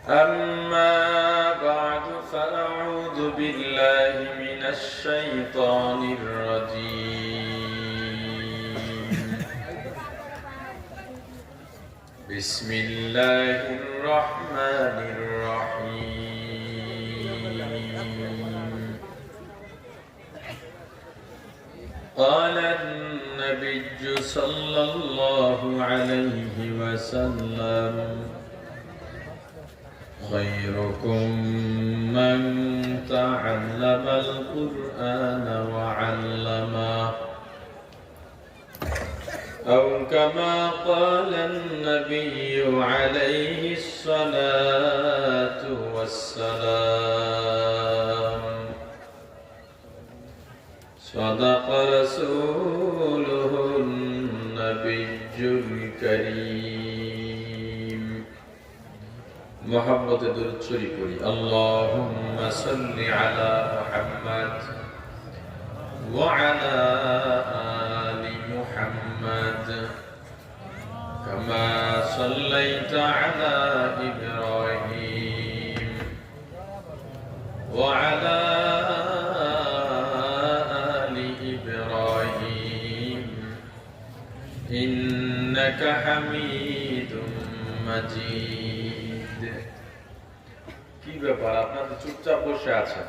أما بعد فأعوذ بالله من الشيطان الرجيم بسم الله الرحمن الرحيم قال النبي صلى الله عليه وسلم خيركم من تعلم القرآن وعلمه أو كما قال النبي عليه الصلاة والسلام صدق رسوله النبي الكريم محبت درود شريف اللهم صل على محمد وعلى آل محمد كما صليت على إبراهيم وعلى آل إبراهيم إنك حميد مجيد কি ব্যাপার আপনারা চুপচাপ বসে আছেন?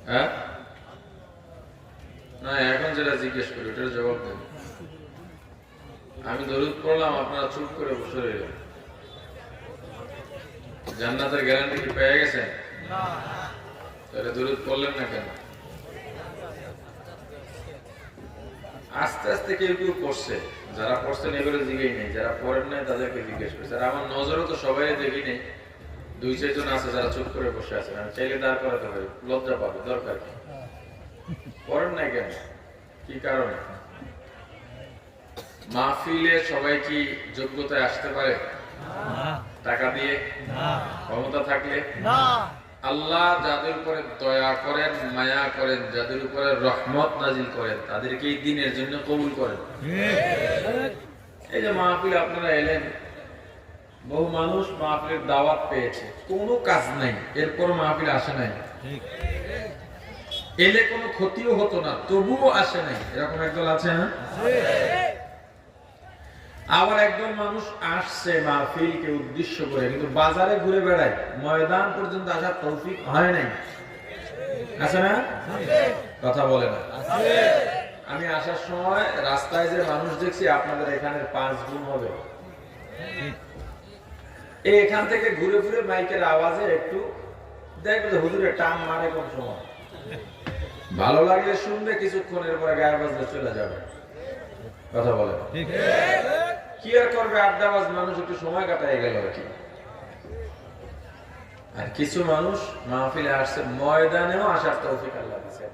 হ্যাঁ না, এখন যেটা জিজ্ঞেস করি ওটার জবাব দেন। আমি দরুদ পড়লাম, আপনারা চুপ করে বসে রইলেন। জান্নাতের গ্যারান্টি কি পেয়ে গেছেন? না। তাহলে দরুদ পড়লেন না কেন? আস্তে আস্তে কেউ কেউ পড়ছে, যারা পড়ছেন এগুলো জিজ্ঞেস নেই, যারা পড়েন নাই তাদেরকে জিজ্ঞেস করছে। আর আমার নজরও তো সবাই দেখি নেই, 2-4 জন আছে যারা চুপ করে বসে আছেন। আমি চাইলে দাঁড় করাতে পারি, লজ্জা পাবে, দরকার কি? পড়েন নাই কেন? কি কারণে? মাহফিলে সবাই কি যোগ্যতায় আসতে পারে? টাকা দিয়ে? ক্ষমতা থাকলে? আল্লাহ যাদের উপরে দয়া করেন, মায়া করেন, যাদের উপরে রহমত নাজিল করেন, তাদেরকে এই দিনের জন্য কবুল করেন। এই যে মাহফিলে আপনারা এলেন, বহু মানুষ মাহফিলের দাওয়াত পেয়েছে, কোনো কাজ নাই, এরপর মাহফিলে আসে নাই। এলে কোনো ক্ষতিও হতো না, তবুও আসে নাই, এরকম একদল আছে না? আবার একদল মানুষ আসছে মাহফিলকে উদ্দেশ্য করে, কিন্তু বাজারে ঘুরে বেড়ায়, ময়দান পর্যন্ত আসার তৌফিক হয় নাই। আছে না? কথা বলে না। আমি আসার সময় রাস্তায় যে মানুষ দেখছি, আপনাদের এখানে 5 গুণ হবে। এখান থেকে ঘুরে ঘুরে মাইকের আওয়াজে একটু দেখবে যে হুজুরে টান মারে কোন সময়, ভালো লাগলে শুনবে, কিছুক্ষণের পরে গায়ে বাজলে চলে যাবে। কথা বলে কি আর করবে, আড্ডাবাজ মানুষ একটু সময় কাটাই গেল আর কি। আর কিছু মানুষ মাহফিলে আসছে, ময়দানেও আসার তৌফিক আল্লাহ দিয়েছে,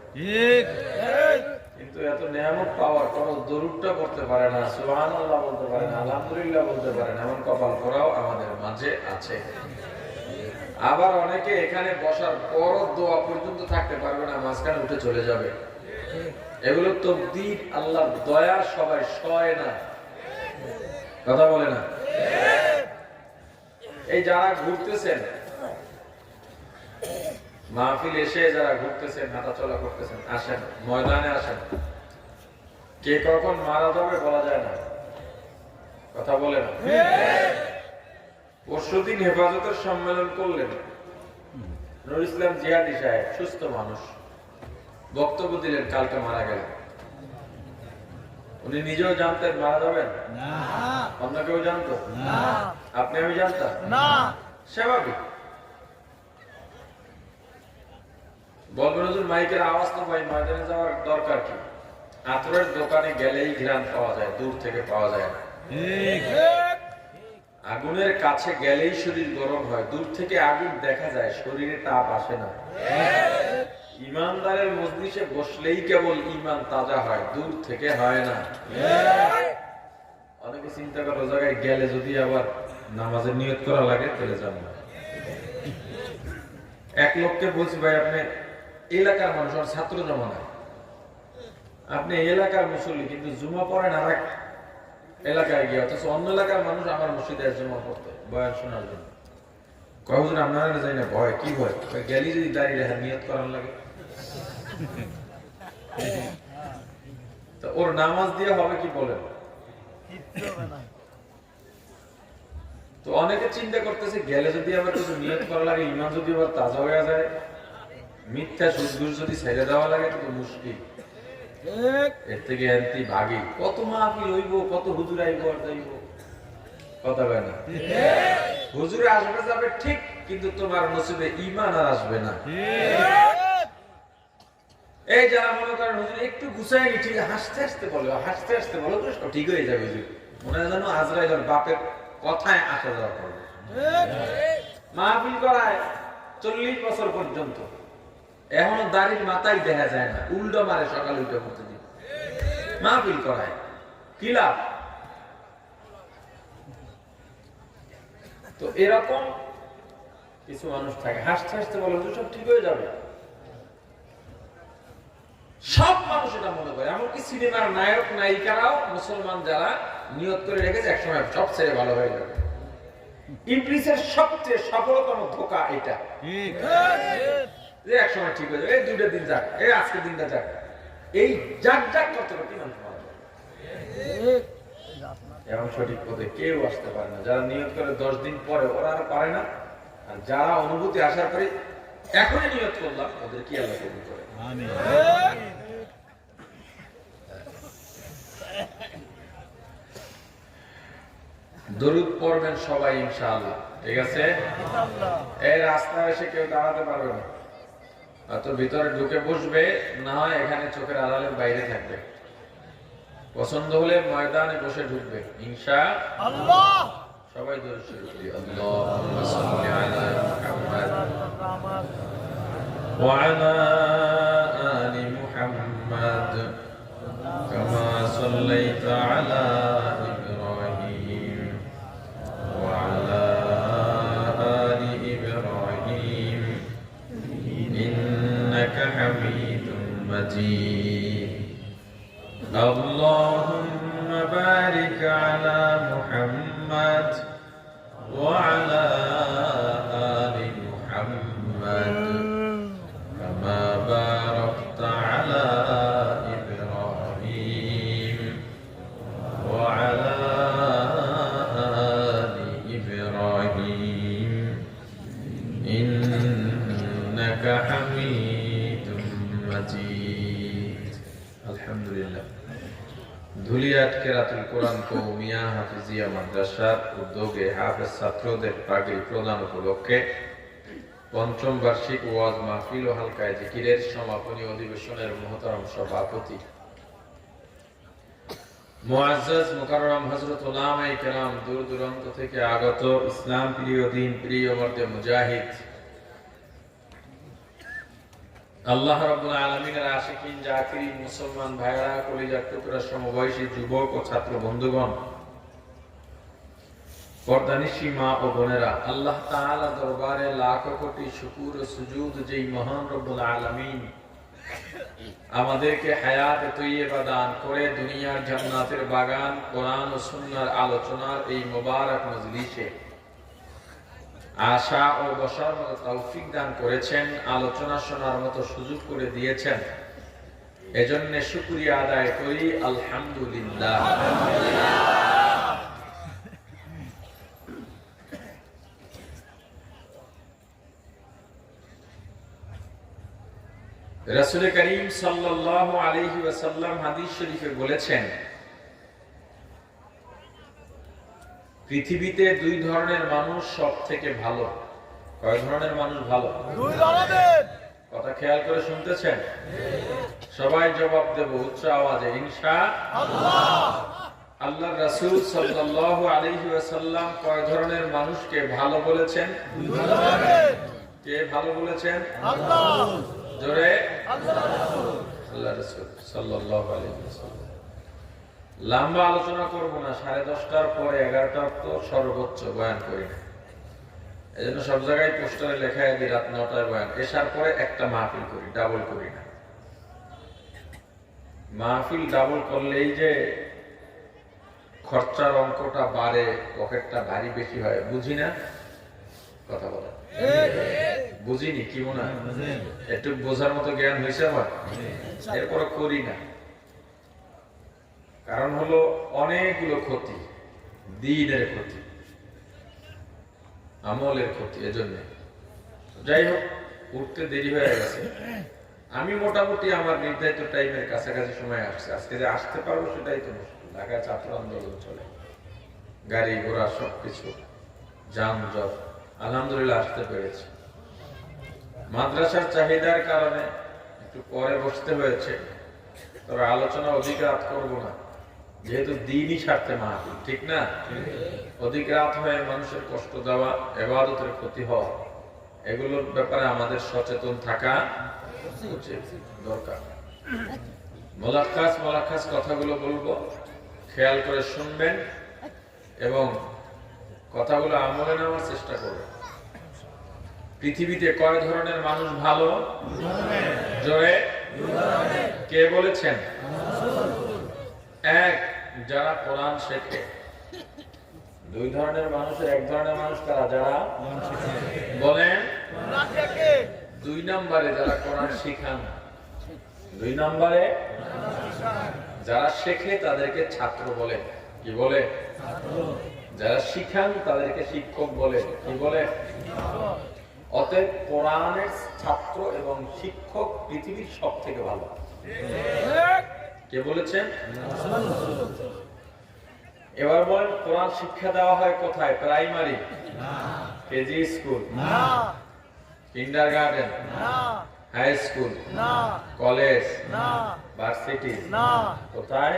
কিন্তু এত নিয়ামত পাওয়ার পর দরুদটা পড়তে পারে না, সুবহানাল্লাহ বলতে পারে না, আলহামদুলিল্লাহ বলতে পারে না, এমন কপাল করাও আমাদের মাঝে আছে। আবার অনেকে এখানে বসার পর দোয়া পর্যন্ত থাকতে পারবে না, মাঝখানে উঠে চলে যাবে। এগুলো তকদীর, আল্লাহর দয়া, সবাই সয় না। কথা বলে না। এই যারা ঘুরতেছেন মাহফিল এসে, যারা ঘুরতেছেন, হাঁটাচলা করতেছেন, আসেন, ময়দানে আসেন। কে কখন মারা যাবে বলা যায় না। কথা বলে না। পরশুদিন হেফাজতের সম্মেলন করলেন নুরুল ইসলাম জিহাদি সাহেব, সুস্থ মানুষ, বক্তব্য দিলেন, কালকে মারা গেলেন। উনি নিজেও জানতেন মারা যাবেন? না। অন্য কেউ জানতো? না। আপনি আমি জানতাম? না। স্বাভাবিক। বলবেন হুজুর মাইকের আওয়াজ তো পাই, ময়দানে যাওয়ার দরকার কি? আতরের দোকানে গেলেই ঘ্রাণ পাওয়া যায়, দূর থেকে পাওয়া যায় না। আগুনের কাছে গেলেই শরীর গরম হয়, দূর থেকে আগুন দেখা যায়, শরীরে তাপ আসে না। ইমানদারের মজলিসে বসলেই কেবল ঈমান তাজা হয়, দূর থেকে হয় না। অনেকে চিন্তা করে ওই জায়গায় গেলে যদি আবার নামাজের নিয়ত করা লাগে তাহলে যান না। এক লোককে বলছি, ভাই আপনি এলাকার মানুষ, আর ছাত্র জমানায় আপনি এই এলাকার মুসল্লি কিন্তু জুমা পড়েন আর এক এলাকায় গিয়ে, অথচ অন্য এলাকার মানুষ আমার মসজিদে জুমা পড়তে বয়ান শোনার জন্য। কখন আপনারা যাই না ভয়, কি ভয়? গেলি যদি দাঁড়িয়ে রেখে নিয়ত করার লাগে, তো ওর নামাজ দিয়ে হবে কি বলেন? তো অনেকে চিন্তা করতেছে গেলে যদি আবার কিছু নিয়ত করা লাগে, ইমান যদি আবার তাজা হয়ে যায়, মিথ্যা সুদঘুষ যদি ছেড়ে দেওয়া লাগে, তো মুশকিল। এর থেকে এন্তি ভাগি, কত মাহফিল হইব, কত হুজুর আইব আর যাইব, কথা বলে না। হুজুরে আসবে যাবে ঠিক, কিন্তু তোমার নসিবে ঈমান আর আসবে না। এই যারা মনে করেন হুজুর একটু গুছায় নি, ঠিক হাসতে হাসতে বলো, হাসতে হাসতে বলো, তো সব ঠিক হয়ে যাবে হুজুর। মনে হয় যেন আজরাইলের বাপের কথায় আসা যাওয়া করবে। মাহফিল করায় 40 বছর পর্যন্ত, এখনো দাড়ির মাথায় দেখা যায় না, উল্টো মারে সকালে উল্টো করতে দিন। মাহফিল করায় কি লাভ? তো এরকম কিছু মানুষ থাকে, হাসতে হাসতে বলে সব ঠিক হয়ে যাবে। সব মানুষ এটা মনে করে, এমনকি সিনেমার নায়ক নায়িকারাও মুসলমান যারা নিয়ত করে রেখেছে একসময় সব ছেড়ে ভালো হয়ে যাবে। ইবলিসের সবচেয়ে সফলতম ধোঁকা এটা, যে একসময় ঠিক হয়ে যাবে, এই 2টা দিন যাক, এই আজকের দিনটা যাক, এই যাক যাক করতে করতে মানুষ মারা যাবে। এবং সঠিক পথে কেউ আসতে পারে না। যারা নিয়ত করে 10 দিন পরে, ওরা আর পারে না। আর যারা অনুভূতি আসার পরে এখনই নিয়ত করলাম, ওদের কি আল্লাহ কবুল করে। আমিন। দরুদ পড়বেন সবাই ইনশাআল্লাহ, ঠিক আছে? এই রাস্তায় এসে কেউ দাঁড়াতে পারবে না, তো ভিতরে ঢুকে বসবে, না হয় এখানে চোখের আড়ালের বাইরে থাকবে। পছন্দ হলে ময়দানে বসে ঢুকবে ইনশাআল্লাহ। সবাই দরুদ শরীফ পড়ি। আল্লাহুম্মা সাল্লি আলা মুহাম্মাদ ওয়া আলা আলি মুহাম্মাদ কামা সাল্লাইতা আলা ইব্রাহিম ওয়া আলা আলি ইব্রাহিম ইন্নাকা হামিদুম মাজিদ। اللهم بارك على محمد وعلى آل محمد كما باركت على إبراهيم وعلى آل إبراهيم إنك حميد مجيد। الحمد لله। ধুলিয়াট কেরাতুল কোরআন কওমিয়া হাফিজিয়া মাদ্রাসার উদ্যোগে হাফেজ ছাত্রদের পাগড়ি প্রদান উপলক্ষে ৫ম বার্ষিক ওয়াজ মাহফিল ও হালকায়ে জিকিরের সমাপনী অধিবেশনের মুহতারাম সভাপতি মুআজ্জাজ মুকাররম হযরত উলামায়ে কেরাম, দূর দূরান্ত থেকে আগত ইসলাম প্রিয়, দিন প্রিয়, মর্দে মুজাহিদ, আল্লাহ রাব্বুল আলামিনের আশিকিন জাকিরিন মুসলমান ভাইরা, কলিজার টুকরা সমবয়সী যুবক ও ছাত্র বন্ধুগণ, পর্দানিশী মা ও বোনেরা, আল্লাহ তাআলা দরবারে লাখ কোটি শুকর ও সুজুদ যেই মহান রব্বুল আলামিন আমাদেরকে হায়াতে তৈয়বা দান করে দুনিয়ার জান্নাতের বাগান কোরআন ও সুন্নাহর আলোচনার এই মোবারক মজলিসে আশা ও বসার মতো তৌফিক দান করেছেন, আলোচনা শোনার মতো সুযোগ করে দিয়েছেন, এজন্য শুকরিয়া আদায় করি আলহামদুলিল্লাহ। রাসূল করিম সাল্লাল্লাহু আলাইহি ওয়াসাল্লাম হাদিস শরীফে বলেছেন, পৃথিবীতে 2 ধরনের মানুষ সব থেকে ভালো। কয় ধরনের মানুষ ভালো? 2 ধরনের। কথা খেয়াল করে শুনতেছেন? সবাই জবাব দেব উচ্চ আওয়াজে ইনশাআল্লাহ। আল্লাহর রাসূল সাল্লাল্লাহু আলাইহি ওয়াসাল্লাম কয় ধরনের মানুষকে ভালো বলেছেন? 2 ধরনের। কে ভালো বলেছেন? আল্লাহ। জোরে আল্লাহর রাসূল। আল্লাহর রাসূল সাল্লাল্লাহু আলাইহি ওয়াসাল্লাম। লম্বা আলোচনা করব না, 10:30টার পরে 11টার তো সর্বোচ্চ বয়ান করি না, এজন্য সব জায়গায় পোস্টারে লেখা আছে রাত 9টায় বয়ান, এশার পরে একটা মাহফিল করি, ডাবল করি না। মাহফিল ডাবল করলেই যে খরচার অঙ্কটা বাড়ে, পকেটটা ভারী বেশি হয়, বুঝি না? কথা বলে বুঝিনি, কি মনে হয়? একটু বোঝার মতো জ্ঞান হয়েছে আমার, এরপরে করি না। কারণ হলো অনেকগুলো ক্ষতি, দিনের ক্ষতি, আমলের ক্ষতি। এজন্য যাই হোক, উঠতে দেরি হয়ে গেছে। আমি মোটামুটি আমার নির্ধারিত টাইমের কাছাকাছি সময় আসছে। আজকে যে আসতে পারবো সেটাই তো মুশকিল। ঢাকায় ছাত্র আন্দোলন চলে, গাড়ি ঘোড়া সবকিছু যানজট, আলহামদুলিল্লাহ আসতে পেরেছি। মাদ্রাসার চাহিদার কারণে একটু পরে বসতে হয়েছে, তবে আলোচনা অধিক রাত করবো না, যেহেতু দিনই স্বার্থে মাহফিল, ঠিক না? অধিক রাত হয়ে মানুষের কষ্ট দেওয়া, ইবাদতের ক্ষতি হওয়া, এগুলোর ব্যাপারে আমাদের সচেতন থাকা উচিত, দরকার। মোলাক্কাস কথাগুলো বলবো, খেয়াল করে শুনবেন এবং কথাগুলো আমলে নেওয়ার চেষ্টা করবেন। পৃথিবীতে কয় ধরনের মানুষ ভালো? জোরে কে বলেছেন? এক, যারা কোরআন শেখে। দুই ধরনের মানুষের এক ধরনের মানুষ কারা? যারা বলেন দুই নম্বরে যারা কোরআন শিখান। দুই নম্বরে যারা শেখে তাদেরকে ছাত্র বলে। কি বলে? যারা শিখান তাদেরকে শিক্ষক বলে। কি বলে? অতএব কোরআনের ছাত্র এবং শিক্ষক পৃথিবীর সব থেকে ভালো। কে বলেছেন? এবার বলেন, কোরআন শিক্ষা দেওয়া হয় কোথায়? Primary, KG school, kindergarten, high school, college, varsity, কোথায়?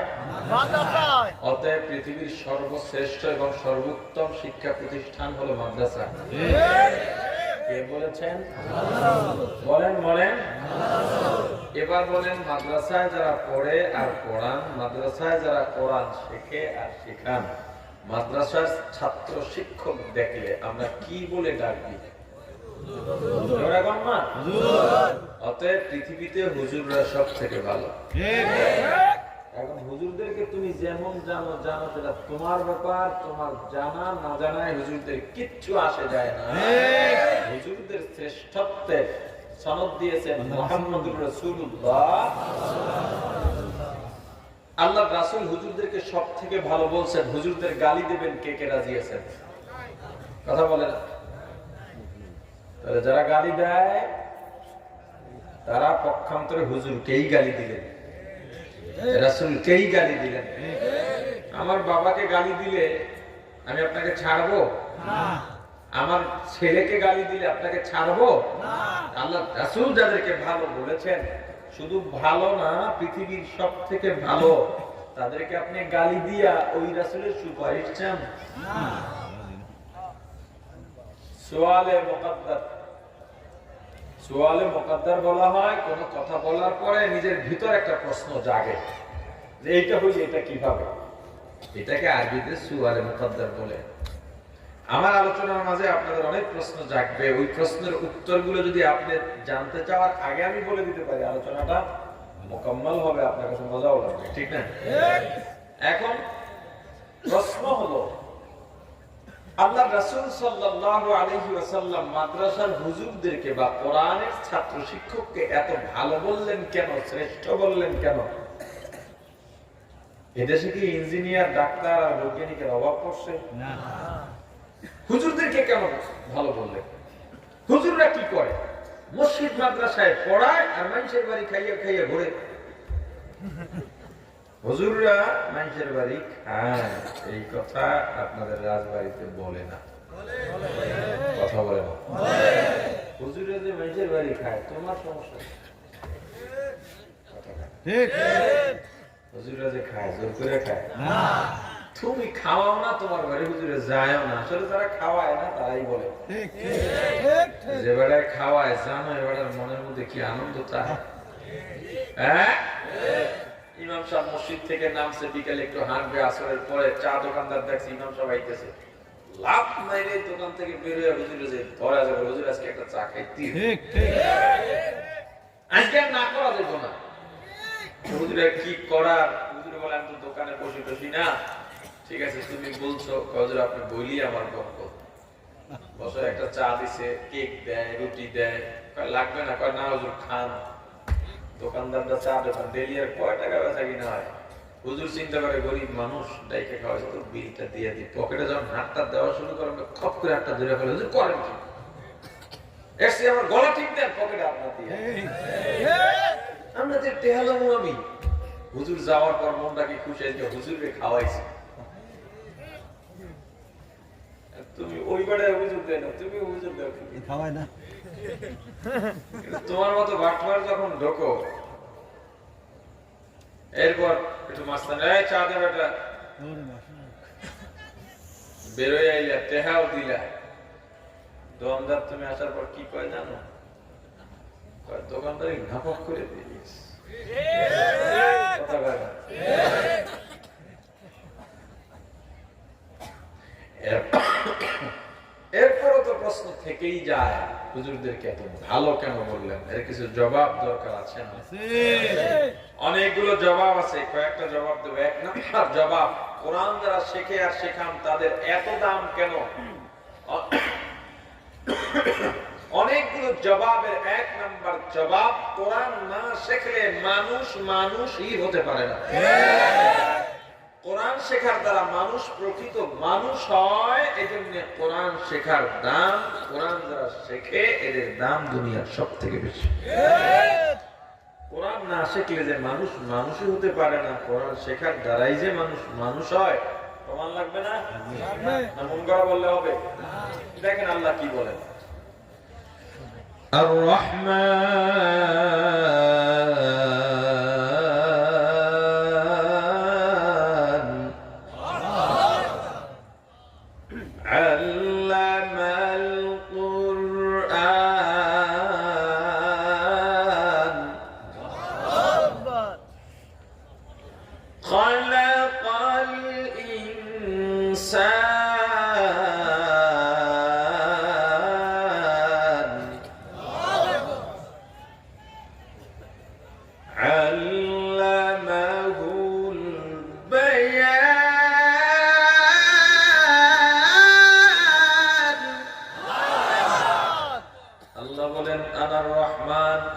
অতএব পৃথিবীর সর্বশ্রেষ্ঠ এবং সর্বোত্তম শিক্ষা প্রতিষ্ঠান হলো মাদ্রাসা। কে বলেছেন? বলেন। এবার বলেন, মাদ্রাসায় যারা পড়ে আর পড়ান, মাদ্রাসায় যারা কোরআন শেখে আর শেখান, মাদ্রাসার ছাত্র শিক্ষক দেখলে আমরা কি বলে ডাকবি? অতএব পৃথিবীতে হুজুররা সব থেকে ভালো। এখন হুজুরদেরকে তুমি যেমন জানো সেটা তোমার ব্যাপার, তোমার জানা না জানায় হুজুরদের কিচ্ছু আসে যায় না। হুজুরদের শ্রেষ্ঠত্বের সনদ দিয়েছেন মুহাম্মদুর রাসূলুল্লাহ। আল্লাহ রাসূল হুজুরদেরকে সব থেকে ভালো বলছেন। হুজুরদের গালি দেবেন কে কে রাজি আছেন? কথা বলেন। তাহলে যারা গালি দেয় তারা পক্ষান্তরে হুজুরকেই গালি দিলেন, রাসূলকেই গালি দিলেন। আমার বাবাকে গালি দিলে আমি আপনাকে ছাড়বো না? আমার ছেলেকে গালি দিলে আপনাকে ছাড়বো না? আল্লাহ রাসূল যাদেরকে ভালো বলেছেন, শুধু ভালো না, পৃথিবীর সব থেকে ভালো, তাদেরকে আপনি গালি দিয়া ওই রাসূলের সুপারিশ চান? না। সুয়ালে মুকাদ্দার বলা হয় কোন কথা বলার পরে নিজের ভিতর একটা প্রশ্ন জাগে যে এইটা হইলে এটা কিভাবে। এটাকে আরবিতে সুয়ালে মুকাদ্দার বলে। আমার আলোচনার মাঝে আপনাদের অনেক প্রশ্ন জাগবে। ওই প্রশ্নের উত্তরগুলো যদি আপনি জানতে চাওয়ার আগে আমি বলে দিতে পারি, আলোচনাটা মোকাম্মল হবে, আপনার কাছে মজাও লাগবে, ঠিক না? এখন প্রশ্ন হলো, আল্লাহ রাসূল সাল্লাল্লাহু আলাইহি ওয়াসাল্লাম মাদ্রাসার হুজুরদেরকে বা কোরআনের ছাত্র শিক্ষককে এত ভালো বললেন কেন, শ্রেষ্ঠ বললেন কেন? এদেশে কি ইঞ্জিনিয়ার, ডাক্তার আর বৈজ্ঞানিকের অভাব পড়ছে? না। হুজুরদেরকে কেন ভালো বললেন? হুজুররা কি করে? মসজিদ মাদ্রাসায় পড়ায় আর মানুষের বাড়ি খাইয়া খাইয়া ঘুরে। হুজুররা মানুষের বাড়ি খায়, এই কথা আপনাদের রাজবাড়িতে বলে না। কথা বলে না। হুজুররা যে মানুষের বাড়ি খায়, তোমার সমস্যা। হুজুররা যে খায়, জোর করে খায় না। তুমি খাওয়াও না, তোমার বাড়ি হুজুরে যায়ও না। আসলে যারা খাওয়ায় না তারাই বলে। যে বেড়ায় খাওয়ায়, জানো এবার মনের মধ্যে কি আনন্দ চায়। হ্যাঁ, ইমাম সাহেব মসজিদ থেকে নামছে, বিকেলে একটু হাঁটবে, আসরের পরে চা দোকানদার দেখছে ইমাম সাহেব আইতেছে, লাভ মাইরে দোকান থেকে বের হয়ে হুজুরে যে ধরা যাবে, হুজুর আজকে একটা চা খাইতে, আজকে না করা যাবে না। হুজুরের কি করার? হুজুর বলে আমি তো দোকানে বসে বসি না। ঠিক আছে তুমি বলছো, হুজুর আপনি বলি আমার বরকত। বছর একটা চা দিছে, কেক দেয়, রুটি দেয়, লাগবে না? কয় না হুজুর খান। দোকানদারটা চা দোকান ডেলি আর কয় টাকা বেচা কিনা হয়? হুজুর চিন্তা করে গরিব মানুষ ডাইকে খাওয়াছে তো বিলটা দিয়ে দিই। পকেটে যখন হাতটা দেওয়া শুরু করবে খপ করে হাতটা ধরে ফেলে, হুজুর করেন কি? এসে আমার গলা ঠিক দেন পকেটে আপনার দিয়ে। আমরা যে টেহালামু আমি হুজুর যাওয়ার পর মনটা কি খুশি হয়েছে, হুজুরকে খাওয়াইছি। তুমি ওই বেড়ায় হুজুর দেয় না, তুমি হুজুর দাও খাওয়াই না। তোমার মতো বাটমার যখন ঢোকো, এরপর একটু মাস্তান চা দে বেটা, বেরোয় আইলা টেহাও দিলা। দোকানদার তুমি আসার পর কি কয় জানো? দোকানদার নাপক করে দিয়েছ। এরপরও তো প্রশ্ন থেকেই যায়, হুজুরদেরকে এত ভালো কেন বললেন? এর কিছু জবাব দরকার আছে না? অনেকগুলো জবাব আছে, কয়েকটা জবাব দেবো। এক নম্বর জবাব, কোরআন যারা শেখে আর শেখান তাদের এত দাম কেন? অনেকগুলো জবাবের এক নাম্বার জবাব, কোরআন না শেখলে মানুষ মানুষই হতে পারে না। কোরআন শেখার দ্বারা মানুষ প্রকৃত মানুষ হয়। এই জন্য কোরআন শেখার দাম, কোরআন যারা শেখে এদের দাম দুনিয়ার সব থেকে বেশি। কোরআন না শিখলে যে মানুষ মানুষই হতে পারে না, কোরআন শেখার দ্বারাই যে মানুষ মানুষ হয়, প্রমাণ লাগবে না? না মন করা বললে হবে? দেখেন আল্লাহ কি বলেন, আর রহমান আল্লামাল কুরআন খালাকাল ইনসান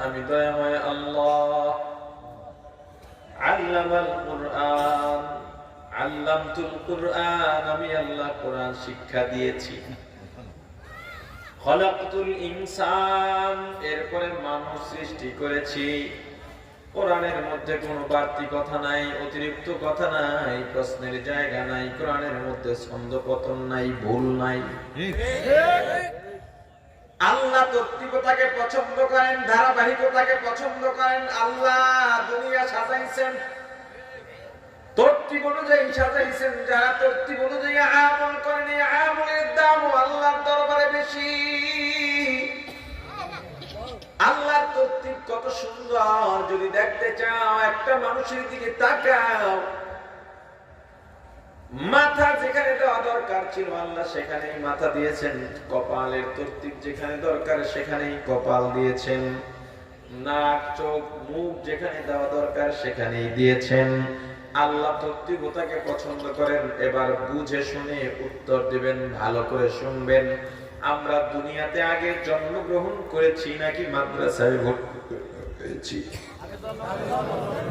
আমি দয়াময় আল্লাহ। আল্লামাল কুরআন, আল্লামতুল কুরআন, আমি আল্লাহ কোরআন শিক্ষা দিয়েছি। খলাকতুল ইনসান, এরপরে মানুষ সৃষ্টি করেছি। কোরআনের মধ্যে কোনো বাড়তি কথা নাই, অতিরিক্ত কথা নাই, প্রশ্নের জায়গা নাই। কোরআনের মধ্যে ছন্দ পতন নাই, ভুল নাই। আল্লাহ তত্ত্বিকতাকে পছন্দ করেন, ধারাবাহিকতাকে পছন্দ করেন। আল্লাহ দুনিয়া সাজাইছেন, তত্ত্বিক অনুযায়ী সাজাইছেন। যারা তত্ত্বিক অনুযায়ী আমল করেন, আমলের দাম আল্লাহর দরবারে বেশি। আল্লাহর তত্ত্বিক কত সুন্দর, যদি দেখতে চাও একটা মানুষের দিকে তাকাও। মাথা যেখানে দেওয়া দরকার ছিল আল্লাহ সেখানেই মাথা দিয়েছেন। কপালের তরতিব যেখানে দরকার সেখানেই কপাল দিয়েছেন। নাক চোখ মুখ যেখানে দেওয়া দরকার সেখানেই দিয়েছেন। আল্লাহ তত্ত্বিকতাকে পছন্দ করেন। এবার বুঝে শুনে উত্তর দিবেন, ভালো করে শুনবেন। আমরা দুনিয়াতে আগে জন্মগ্রহণ করেছি নাকি মাদ্রাসায় ভর্তি হয়েছি?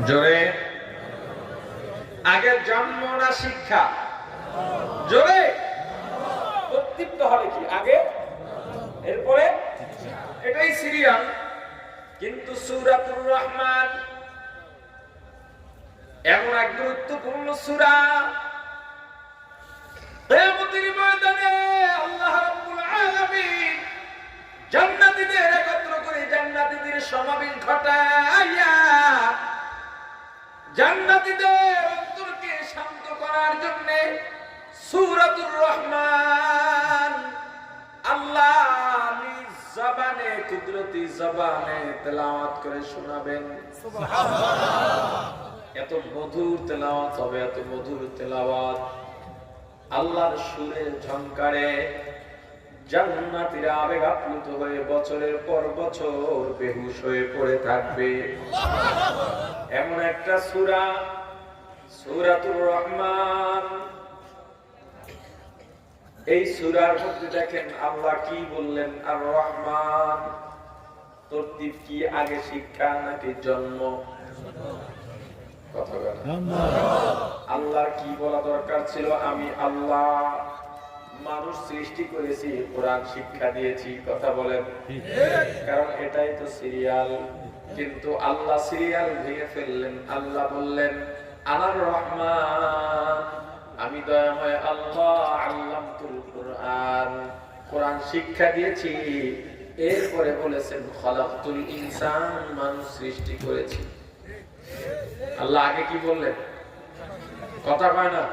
জোরে আগে জন্ম না শিক্ষা? জোরে তৃপ্ত হবে কি আগে, এরপরে এটাই সিরিয়াল। কিন্তু সূরাতুর রহমান এমন এক গুরুত্বপূর্ণ সূরা, কিয়ামতের ময়দানে আল্লাহ রাব্বুল আলামিন জান্নাতীদের একত্র করে জান্নাতীদের সমাবেশ ঘটাইয়া জান্নাতীদের অন্তরকে শান্ত করার জন্য সূরাতুর রহমান আল্লাহ নিজ জবানে, কুদরতি জবানে তেলাওয়াত করে শোনাবেন। সুবহানাল্লাহ। এত মধুর তেলাওয়াত হবে, এত মধুর তেলাওয়াত। আল্লাহর সুরের ঝংকারে জান্নাতীরা আবেগ আপ্লুত হয়ে বছরের পর বছর বেহুশ হয়ে পড়ে থাকবে। এমন একটা সূরা, সূরাতুর রহমান। এই সূরার মধ্যে দেখেন আল্লাহ কি বললেন, আর রহমান। তরতিব কি, আগে শিক্ষা নাকি জন্ম? কথা বলেন। আল্লাহর কি বলা দরকার ছিল, আমি আল্লাহ মানুষ সৃষ্টি করেছি, কোরআন শিক্ষা দিয়েছি। কথা বলেন, কারণ এটাই তো সিরিয়াল। কিন্তু আল্লাহ সিরিয়াল ভেঙে ফেললেন। আল্লাহ বললেন আনার রহমান, আমি দয়াময় আল্লাহ, আল্লামতুল কুরআন, কোরআন শিক্ষা দিয়েছি। এরপরে বলেছেন খালাকতুল ইনসান, মানুষ সৃষ্টি করেছি। আল্লাহ আগে কি বললেন? কথা কয় না,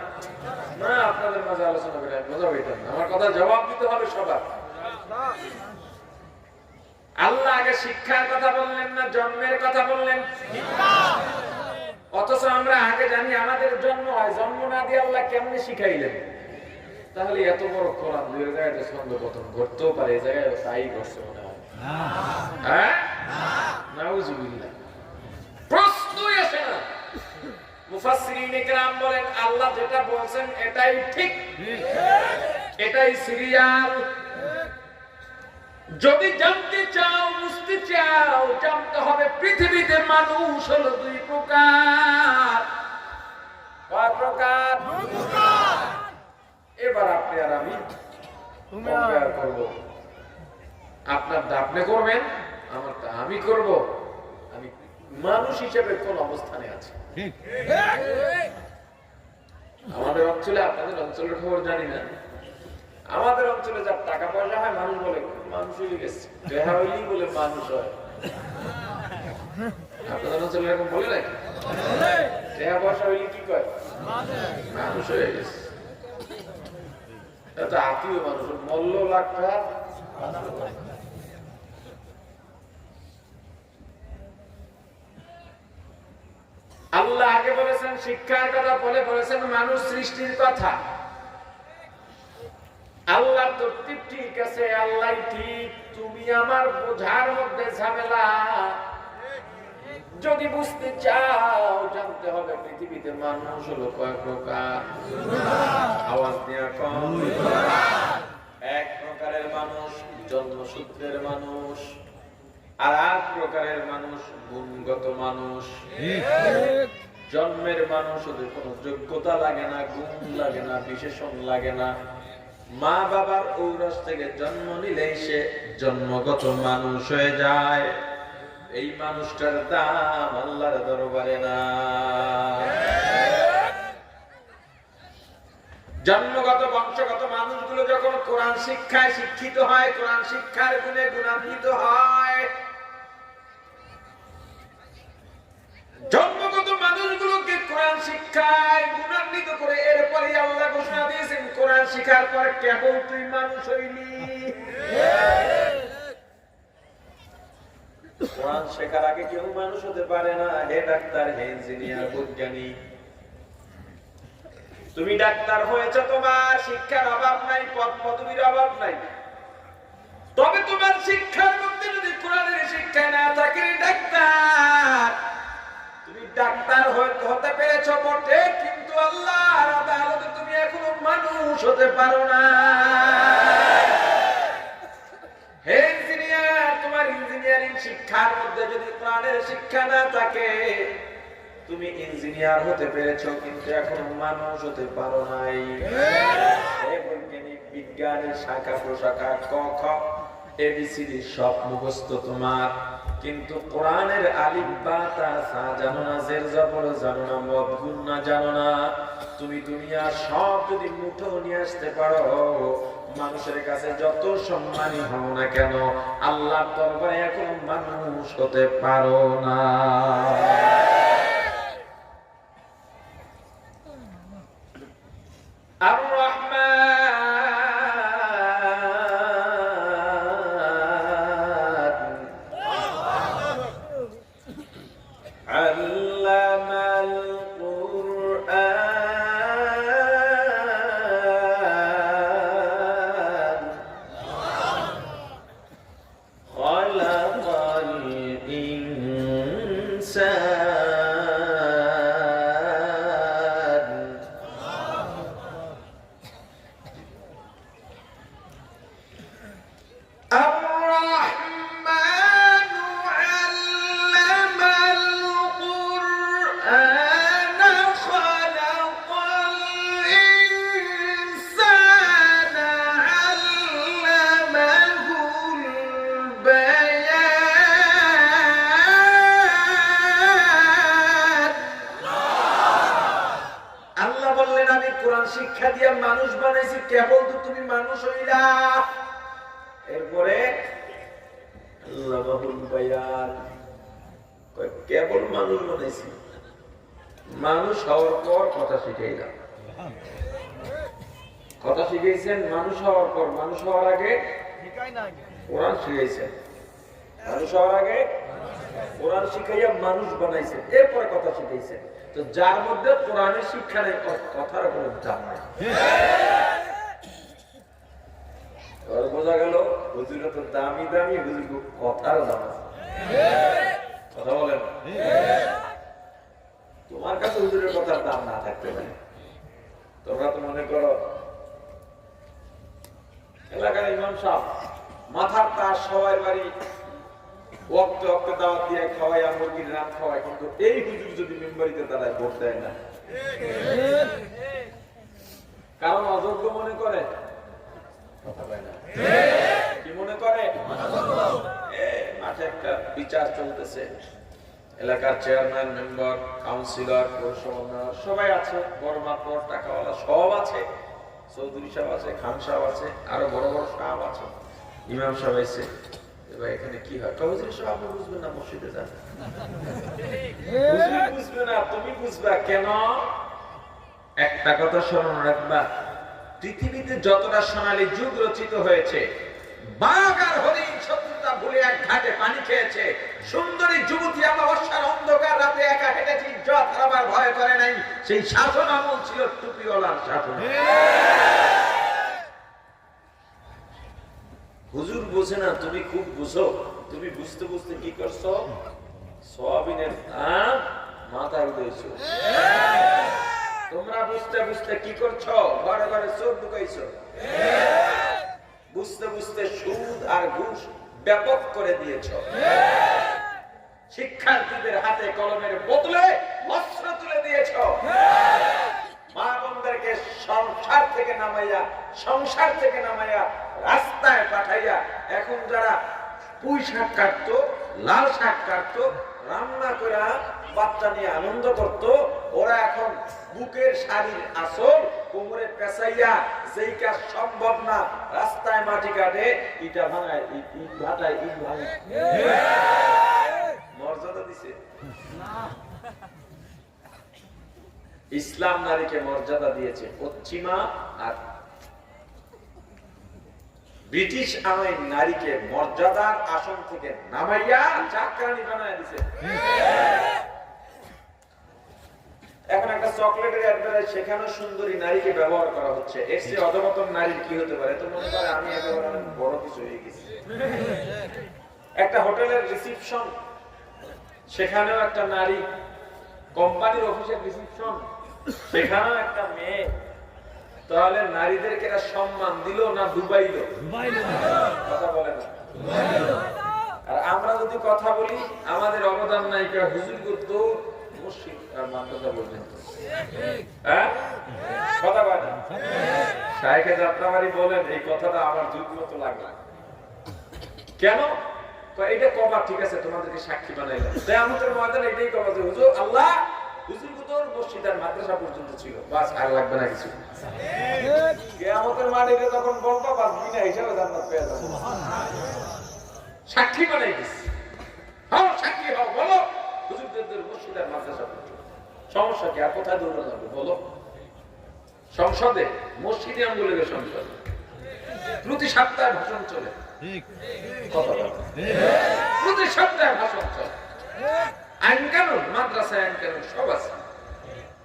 না আপনাদের মাঝে আলোচনা করে মজা পেতাম না, আমার কথা জবাব দিতে হবে সবার। আল্লাহ আগে শিক্ষার কথা বললেন না জন্মের কথা বললেন? অথচ আমরা আগে জানি আমাদের জন্ম হয়, জন্ম না দিয়ে আল্লাহ কেমনে শিখাইলেন? তাহলে এত বড় কোরআন দুই জায়গায় ছন্দ পতন ঘটতেও পারে, এই জায়গায় তাই ঘটছে মনে হয়। হ্যাঁ, নাউজুবিল্লাহ, প্রশ্নই আসে না। মুফাসসিরিনে কেরাম বলেন আল্লাহ যেটা বলছেন এটাই ঠিক, এটাই সিরিয়াল। যদি জানতে চাও, বুঝতে চাও, জানতে হবে পৃথিবীতে মানুষ হলো দুই প্রকার। কয় প্রকার? এবার আপনি আর আমি কম্পেয়ার করব। আপনারটা আপনি করবেন, আমারটা আমি করব। আমি মানুষ হিসেবে কোন অবস্থানে আছি? আমাদের অঞ্চলে, আপনাদের অঞ্চলের খবর জানি না, আমাদের অঞ্চলে যার টাকা পয়সা হয় মানুষ বলে মানুষ হয়ে গেছে, দেহা হইলেই বলে মানুষ হয়। আপনাদের অঞ্চলে এরকম বলে নাকি? দেহা পয়সা হইলে কি কয়? মানুষ হয়ে গেছে। এটা আত্মীয় মানুষ, মল্ল লাখটা। আল্লাহ আগে বলেছেন শিক্ষার কথা, বলেছেন মানুষ সৃষ্টির কথা। আল্লাহর তরতিব ঠিক আছে, আল্লাহ ঠিক। তুমি আমার বোঝার মধ্যে ঝামেলা। যদি বুঝতে চাও, জানতে হবে পৃথিবীতে মানুষ হলো কয় প্রকার। আওয়াজ দিয়া কম। এক প্রকারের মানুষ জন্মসূত্রের মানুষ, আর এক প্রকারের মানুষ গুণগত মানুষ। জন্মের মানুষ, ওদের কোনো যোগ্যতা লাগে না, গুণ লাগে না, বিশেষণ লাগে না। মা বাবার ঔরস থেকে জন্ম নিলেই সে জন্মগত মানুষ হয়ে যায়। এই মানুষটার দাম আল্লাহর দরবারে না। জন্মগত বংশগত মানুষগুলো যখন কোরআন শিক্ষায় শিক্ষিত হয়, কোরআন শিক্ষার গুণে গুণান্বিত হয়, জন্মগত মানুষগুলোকে কোরআন শিক্ষায় গুণান্বিত করে এরপরে আল্লাহ ঘোষণা দিয়েছেন কোরআন শিখার পর কেবল তুই মানুষ হইলি। কোরআন শেখার আগে কেউ মানুষ হতে পারে না। হে ডাক্তার, হে ইঞ্জিনিয়ার, বৈজ্ঞানিক, তুমি ডাক্তার হয়েছে, তোমার শিক্ষার অভাব নাই, পদ পদবীর অভাব নাই। তবে তোমার শিক্ষার মধ্যে যদি কোরআনের শিক্ষা না থাকে, ডাক্তার তুমি ডাক্তার হতে পেরেছ বটে, কিন্তু আল্লাহর আদালতে তুমি এখনো মানুষ হতে পারো না। হে ইঞ্জিনিয়ার, তোমার ইঞ্জিনিয়ারিং শিক্ষার মধ্যে যদি কোরআনের শিক্ষা না থাকে, তুমি ইঞ্জিনিয়ার হতে পেরেছো কিন্তু এখনো মানুষ হতে পারো নাই। হে বৈজ্ঞানিক, বিজ্ঞানের শাখা প্রশাখা ক খ এবিসিডি সব মুখস্থ তোমার, কিন্তু কোরআনের আলিফ বা তা সা জানো না, জের জবর জানো না, মদ গুণ না জানো না। তুমি দুনিয়ার সব যদি মুঠো নিয়ে আসতে পারো, মানুষের কাছে যত সম্মানী হও না কেন, আল্লাহর দরবারে এখন মানুষ হতে পারো না। আর রহমান আল্লামাল কুরআন কোরআন শিক্ষা দিয়া মানুষ বানাইছি, কেবল তো তুমি মানুষ হইলা। এরপরে আল্লাহুল বায়ান, কেবল মানুষ বানাইছি, মানুষ হওয়ার পর কথা শিখাইলাম। কথা শিখাইছেন মানুষ হওয়ার পর, মানুষ হওয়ার আগে কোরআন শিখাইছেন। মানুষ হওয়ার আগে কোরআন শিখাইয়া মানুষ বানাইছেন, এরপরে কথা শিখাইছেন। তো যার মধ্যে কোরআনের শিক্ষা নেই, কথার কোনো দাম নেই। বোঝা গেল হুজুরের তো দামি দামি, হুজুর কথার দাম আছে। কথা বলেন, তোমার কাছে হুজুরের কথার দাম না থাকতে পারে। তোমরা তো মনে করো এলাকার ইমাম সাহেব মাথার তার সবাই বাড়ি ওয়াক্তে ওয়াক্তে দাওয়াত দিয়ে খাওয়াই, মুরগির রাত খাওয়াই, কিন্তু এই হুজুর যদি মেম্বারিতে দাঁড়ায় ভোট দেয় না, কারণ অযোগ্য মনে করে। কি মনে করে? মাঠে একটা বিচার চলতেছে, এলাকার চেয়ারম্যান, মেম্বার, কাউন্সিলর, পৌরসভা সবাই আছে, বড় মাতবর, টাকাওয়ালা সব আছে, চৌধুরী সাহেব আছে, খান সাহেব আছে, আরো বড় বড় সাহেব আছে, ইমাম সাহেব আছে। এবার এখানে কি হয়? হুজুর সাহেব আপনি বুঝবেন না, মসজিদে যান। হুজুর বুঝবে না, তুমি বুঝবা কেন? একটা কথা স্মরণ রাখবা, পৃথিবীতে যতটা সোনালী যুগ রচিত হয়েছে, বাঘ আর হরিণ শত্রুতা ভুলে এক ঘাটে পানি খেয়েছে, সুন্দরী যুবতী অমাবস্যার অন্ধকার রাতে একা হেঁটেছে, ইজ্জত হারাবার ভয় করে নাই, সেই শাসন আমল ছিল টুপিওয়ালার শাসন। হুজুর বোঝে না, তুমি খুব বুঝো। তুমি বুঝতে বুঝতে কি করছো? সোয়াবিনের দাম মাথায় উঠেছো। তোমরা বুঝতে বুঝতে কি করছো? ঘরে ঘরে চোর ঢুকাইছো। বুঝতে বুঝতে সুদ আর ঘুষ ব্যাপক করে দিয়েছো। শিক্ষার্থীদের হাতে কলমের বদলে অস্ত্র তুলে দিয়েছো। মা বোনদেরকে সংসার থেকে নামাইয়া রাস্তায় পাঠাইয়া, এখন যারা পুঁই শাক কাটতো, লাল শাক কাটতো, রান্না করে বাচ্চা নিয়ে আনন্দ করত, ওরা এখন বুকের শাড়ির আসল কোমরে পেঁচাইয়া, যেই কাজ সম্ভব না রাস্তায় মাটি কাটে, ইটা ভাঙায়, ইট ভাটায়, ইট ভাঙে। মর্যাদা দিছে? ইসলাম নারীকে মর্যাদা দিয়েছে। পশ্চিমা আর ব্রিটিশ আইন নারীকে মর্যাদার আসন থেকে নামাইয়া চাকরানি বানায় দিছে। এখন একটা চকলেটের অ্যাডভার্টাইজ, সেখানে সুন্দরী নারীকে ব্যবহার করা হচ্ছে। এর চেয়ে অধমতন নারীর কি হতে পারে? তো মনে করে আমি একেবারে অনেক বড় কিছু হয়ে গেছি। একটা হোটেলের রিসিপশন, সেখানেও একটা নারী। কোম্পানির অফিসের রিসিপশন, সেখানেও একটা মেয়ে। তাহলে নারীদেরকে এরা সম্মান দিল না ডুবাইল? কথা বলে না। আর আমরা যদি কথা বলি, আমাদের অবদান নাই। হুজুর করতো মসজিদ আর মাদ্রাসা পর্যন্ত। হ্যাঁ, কথা বলে। শাইখে যাত্রাবাড়ি বলেন, এই কথাটা আমার দুধ মতো লাগলো। কেন? এটা কবা, ঠিক আছে, তোমাদেরকে সাক্ষী বানাইলাম। কিয়ামতের ময়দানে এটাই কবা যে হুজুর আল্লাহ, হুজুর তো মসজিদ আর মাদ্রাসা পর্যন্ত ছিল, বাস আর লাগবে না কিছু। কিয়ামতের মাঠে যখন বলবা, বাস বিনা হিসাবে জান্নাত পেয়ে যাবে। সাক্ষী বানাই দিছি। হ্যাঁ, সাক্ষী হও, বলো হুজুরদের মসজিদ আর মাদ্রাসা পর্যন্ত। সমস্যা কি? আর কোথায় দৌড়ানো যাবে বলো? সংসদে, মসজিদে আমগুলোকে সংসদ, প্রতি সপ্তাহে ভাষণ চলে। প্রতি সপ্তাহে ভাষণ চলে। আইন কানুন, মাদ্রাসায় আইন কানুন সব আছে।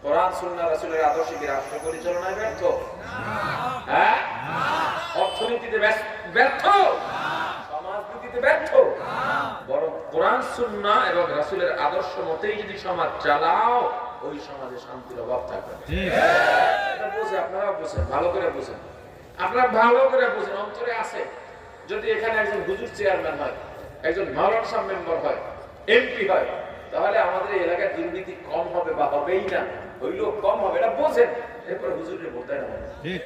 কোরআন সুন্নাহ রাসূলের আদর্শে কি রাষ্ট্র পরিচালনায় ব্যর্থ? হ্যাঁ, অর্থনীতিতে ব্যর্থ, সমাজনীতিতে ব্যর্থ। বরং কোরআন সুন্নাহ এবং রাসূলের আদর্শ মতেই যদি সমাজ চালাও, ওই সমাজে শান্তির অভাব থাকবে না। এটা বুঝে, আপনারা বুঝেন, ভালো করে বুঝেন, আপনারা ভালো করে বুঝেন, অন্তরে আছে। যদি এখানে একজন হুজুর চেয়ারম্যান হয়, একজন মাওলানা সাহেব মেম্বার হয়, এমপি হয়, তাহলে আমাদের এই এলাকায় দুর্নীতি কম হবে বা হবেই না, হইলেও কম হবে। এটা বোঝেন, এরপরে হুজুরের ভোট দেয় না।